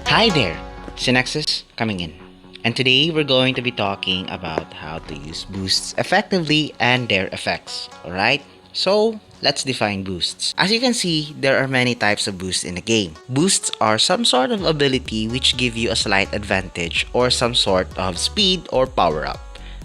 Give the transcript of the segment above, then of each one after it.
Hi there, Xeonexis coming in. And today we're going to be talking about how to use boosts effectively and their effects. Alright? So, let's define boosts. As you can see, there are many types of boosts in the game. Boosts are some sort of ability which give you a slight advantage or some sort of speed or power up.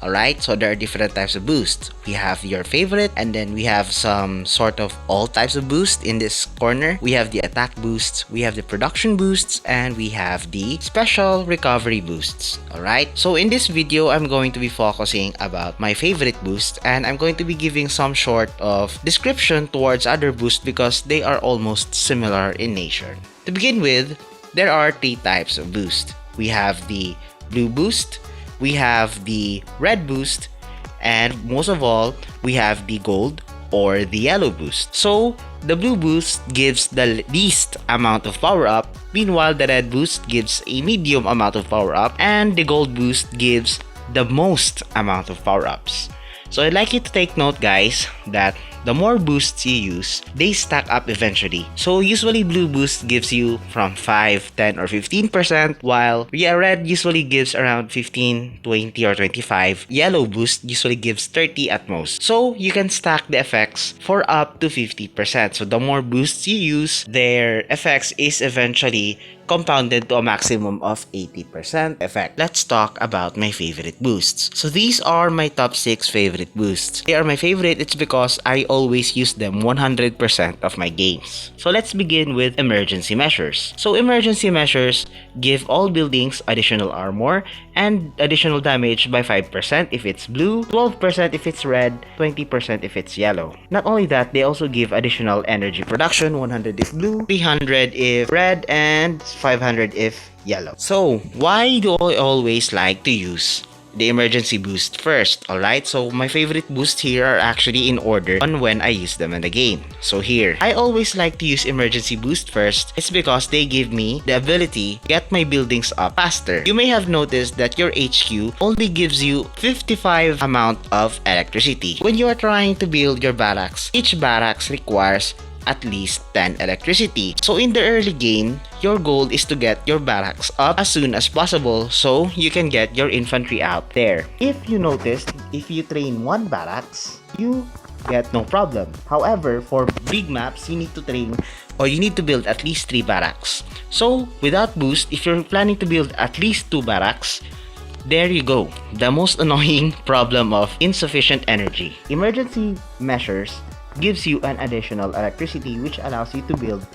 Alright, so there are different types of boosts. We have your favorite, and then we have some sort of all types of boosts in this corner. We have the attack boosts, we have the production boosts, and we have the special recovery boosts. Alright, so in this video, I'm going to be focusing about my favorite boost, and I'm going to be giving some sort of description towards other boosts because they are almost similar in nature. To begin with, there are three types of boost. We have the blue boost, we have the red boost, and most of all, we have the gold or the yellow boost. So, the blue boost gives the least amount of power up, meanwhile the red boost gives a medium amount of power up, and the gold boost gives the most amount of power ups. So I'd like you to take note, guys, that the more boosts you use, they stack up eventually. So usually blue boost gives you from 5, 10, or 15%, while red usually gives around 15, 20, or 25. Yellow boost usually gives 30 at most. So you can stack the effects for up to 50%. So the more boosts you use, their effects is eventually compounded to a maximum of 80% effect. Let's talk about my favorite boosts. So these are my top 6 favorite boosts. They are my favorite, it's because I always use them 100% of my games. So let's begin with emergency measures. So emergency measures give all buildings additional armor and additional damage by 5% if it's blue, 12% if it's red, 20% if it's yellow. Not only that, they also give additional energy production, 100 if blue, 300 if red, and 500 if yellow. So, why do I always like to use the emergency boost first? Alright, so my favorite boosts here are actually in order on when I use them in the game. So here, I always like to use emergency boost first. It's because they give me the ability to get my buildings up faster. You may have noticed that your HQ only gives you 55 amount of electricity. When you are trying to build your barracks, each barracks requires at least 10 electricity. So in the early game, your goal is to get your barracks up as soon as possible so you can get your infantry out there. If you noticed, if you train one barracks, you get no problem. However, for big maps, you need to train or you need to build at least 3 barracks. So without boost, if you're planning to build at least 2 barracks, there you go, the most annoying problem of insufficient energy. Emergency measures gives you an additional electricity which allows you to build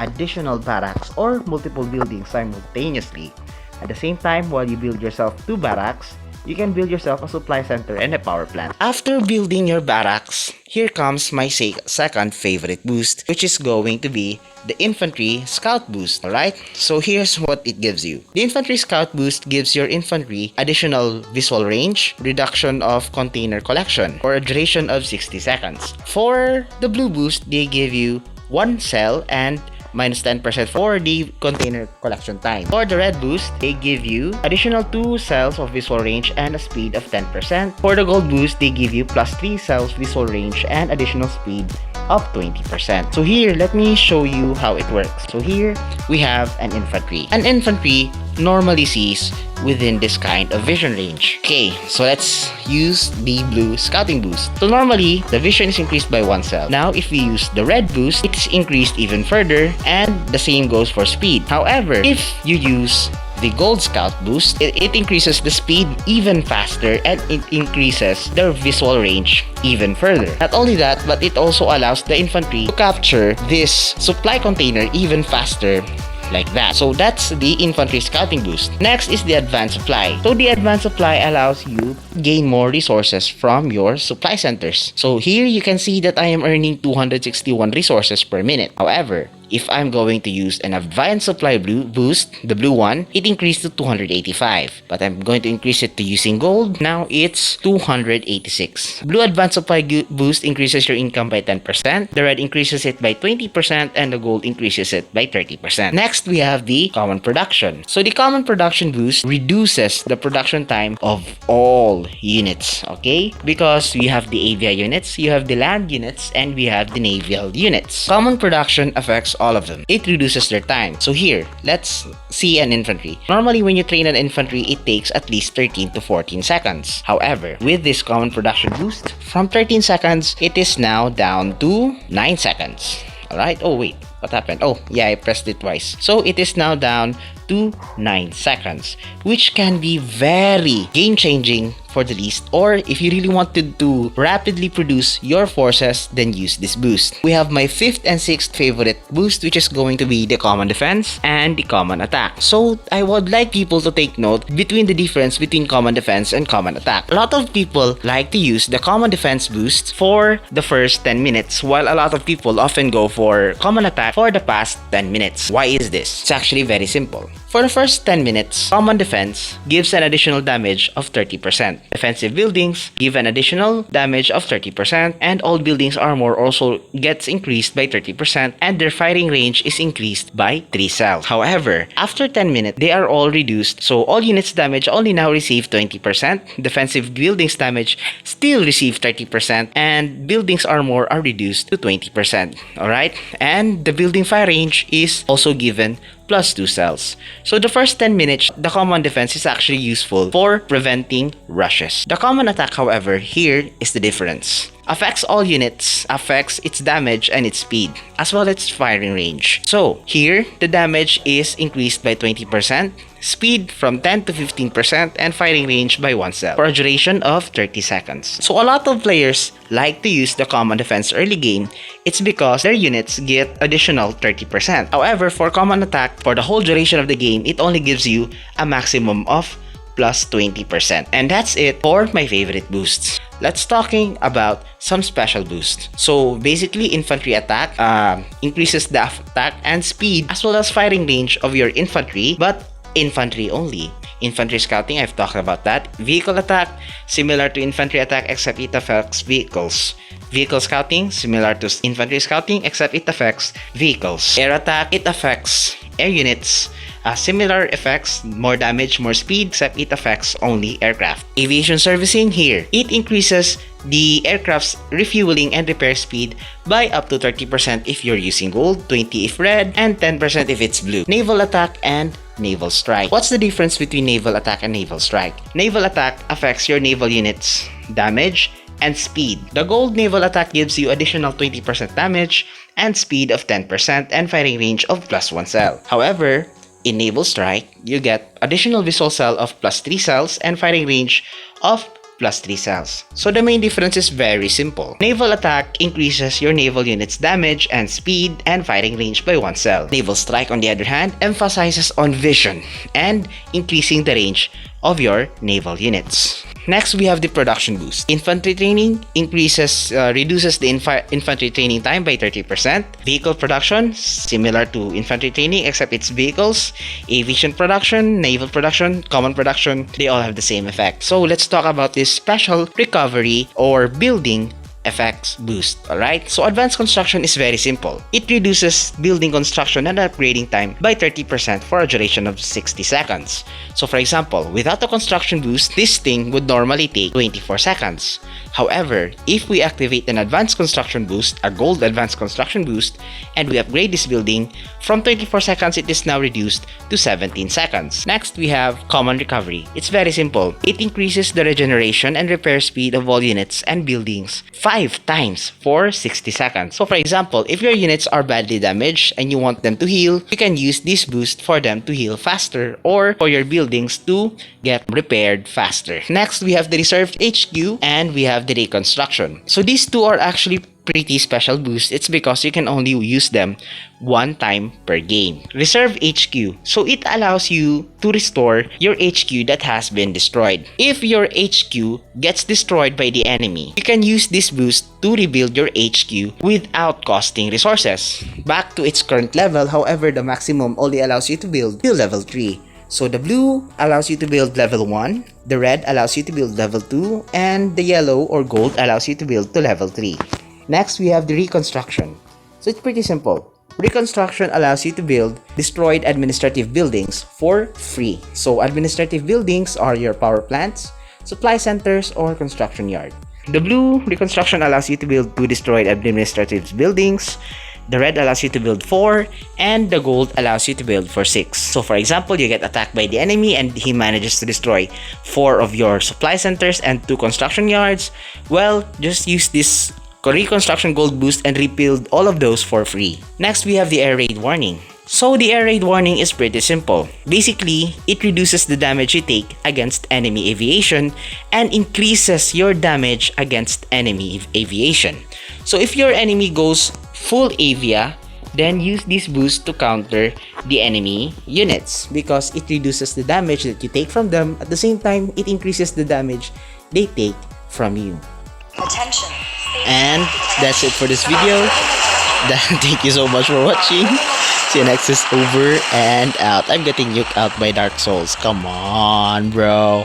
additional barracks or multiple buildings simultaneously. At the same time, while you build yourself 2 barracks, you can build yourself a supply center and a power plant. After building your barracks, here comes my second favorite boost, which is going to be the infantry scout boost. Alright, so here's what it gives you. The infantry scout boost gives your infantry additional visual range, reduction of container collection, or a duration of 60 seconds. For the blue boost, they give you 1 cell and minus 10% for the container collection time. For the red boost, they give you additional 2 cells of visual range and a speed of 10%. For the gold boost, they give you plus 3 cells visual range and additional speed of 20%. So here, let me show you how it works. So here, we have an infantry. An infantry normally sees within this kind of vision range. Okay, so let's use the blue scouting boost. So normally, the vision is increased by 1 cell. Now, if we use the red boost, it's increased even further, and the same goes for speed. However, if you use the gold scout boost, it increases the speed even faster and it increases their visual range even further. Not only that, but it also allows the infantry to capture this supply container even faster, like that. So that's the infantry scouting boost. Next is the advanced supply. So the advanced supply allows you to gain more resources from your supply centers. So here you can see that I am earning 261 resources per minute. However, if I'm going to use an advanced supply boost, the blue one, it increased to 285. But I'm going to increase it to using gold. Now it's 286. Blue advanced supply boost increases your income by 10%. The red increases it by 20%. And the gold increases it by 30%. Next, we have the common production. So the common production boost reduces the production time of all units. Okay? Because we have the avia units, you have the land units, and we have the naval units. Common production affects all of them. It reduces their time. So here, let's see an infantry. Normally, when you train an infantry, it takes at least 13 to 14 seconds. However, with this common production boost, from 13 seconds, it is now down to 9 seconds. Alright, oh wait, what happened? Oh yeah, I pressed it twice. So it is now down to 9 seconds, which can be very game-changing for the least, or if you really wanted to rapidly produce your forces, then use this boost. We have my 5th and 6th favorite boost, which is going to be the common defense and the common attack. So I would like people to take note between the difference between common defense and common attack. A lot of people like to use the common defense boost for the first 10 minutes, while a lot of people often go for common attack for the past 10 minutes. Why is this? It's actually very simple. For the first 10 minutes, common defense gives an additional damage of 30%. Defensive buildings give an additional damage of 30%, and all buildings' armor also gets increased by 30%, and their firing range is increased by 3 cells. However, after 10 minutes, they are all reduced, so all units damage only now receive 20%, defensive buildings damage still receive 30%, and buildings' armor are reduced to 20%. Alright? And the building fire range is also given plus 2 cells. So the first 10 minutes, the common defense is actually useful for preventing rushes. The common attack, however, here is the difference. Affects all units, affects its damage and its speed, as well as its firing range. So here, the damage is increased by 20%, speed from 10 to 15%, and firing range by 1 cell for a duration of 30 seconds. So a lot of players like to use the common defense early game. It's because their units get additional 30%. However, for common attack, for the whole duration of the game, it only gives you a maximum of plus 20%. And that's it for my favorite boosts. Let's talking about some special boosts. So basically, infantry attack increases the attack and speed as well as firing range of your infantry, but infantry only. Infantry scouting, I've talked about that. Vehicle attack, similar to infantry attack except it affects vehicles. Vehicle scouting, similar to infantry scouting except it affects vehicles. Air attack, it affects air units. Similar effects, more damage, more speed, except it affects only aircraft. Aviation servicing, here, it increases the aircraft's refueling and repair speed by up to 30% if you're using gold, 20% if red, and 10% if it's blue. Naval attack and naval strike. What's the difference between naval attack and naval strike? Naval attack affects your naval units' damage and speed. The gold naval attack gives you additional 20% damage and speed of 10% and firing range of plus 1 cell. However, in naval strike, you get additional visual cell of plus 3 cells and firing range of plus 3 cells. So the main difference is very simple. Naval attack increases your naval unit's damage and speed and firing range by 1 cell. Naval strike, on the other hand, emphasizes on vision and increasing the range of your naval units. Next, we have the production boost. Infantry training reduces the infantry training time by 30%. Vehicle production, similar to infantry training except it's vehicles. Aviation production, naval production, common production, they all have the same effect. So let's talk about this special recovery or building effects boost. Alright, so advanced construction is very simple. It reduces building construction and upgrading time by 30% for a duration of 60 seconds. So for example, without the construction boost, this thing would normally take 24 seconds. However, if we activate an advanced construction boost, a gold advanced construction boost, and we upgrade this building, from 24 seconds it is now reduced to 17 seconds. Next, we have common recovery. It's very simple. It increases the regeneration and repair speed of all units and buildings 5 times for 60 seconds. So for example, if your units are badly damaged and you want them to heal, you can use this boost for them to heal faster or for your buildings to get repaired faster. Next, we have the reserved HQ and we have the reconstruction. So these two are actually pretty special boost. It's because you can only use them 1 time per game. Reserve HQ. So it allows you to restore your HQ that has been destroyed. If your HQ gets destroyed by the enemy, you can use this boost to rebuild your HQ without costing resources back to its current level. However, the maximum only allows you to build till level 3. So the blue allows you to build level 1, the red allows you to build level 2, and the yellow or gold allows you to build to level 3. Next, we have the reconstruction. So it's pretty simple. Reconstruction allows you to build destroyed administrative buildings for free. So administrative buildings are your power plants, supply centers, or construction yard. The blue reconstruction allows you to build 2 destroyed administrative buildings. The red allows you to build 4, and the gold allows you to build for 6. So for example, you get attacked by the enemy and he manages to destroy 4 of your supply centers and 2 construction yards. Well, just use this reconstruction gold boost and rebuild all of those for free. Next, we have the air raid warning. So the air raid warning is pretty simple. Basically, it reduces the damage you take against enemy aviation and increases your damage against enemy aviation. So if your enemy goes full avia, then use this boost to counter the enemy units because it reduces the damage that you take from them. At the same time, it increases the damage they take from you. Attention. And that's it for this video. Thank you so much for watching. Xeonexis over and out. I'm getting nuked out by Dark Souls. Come on, bro.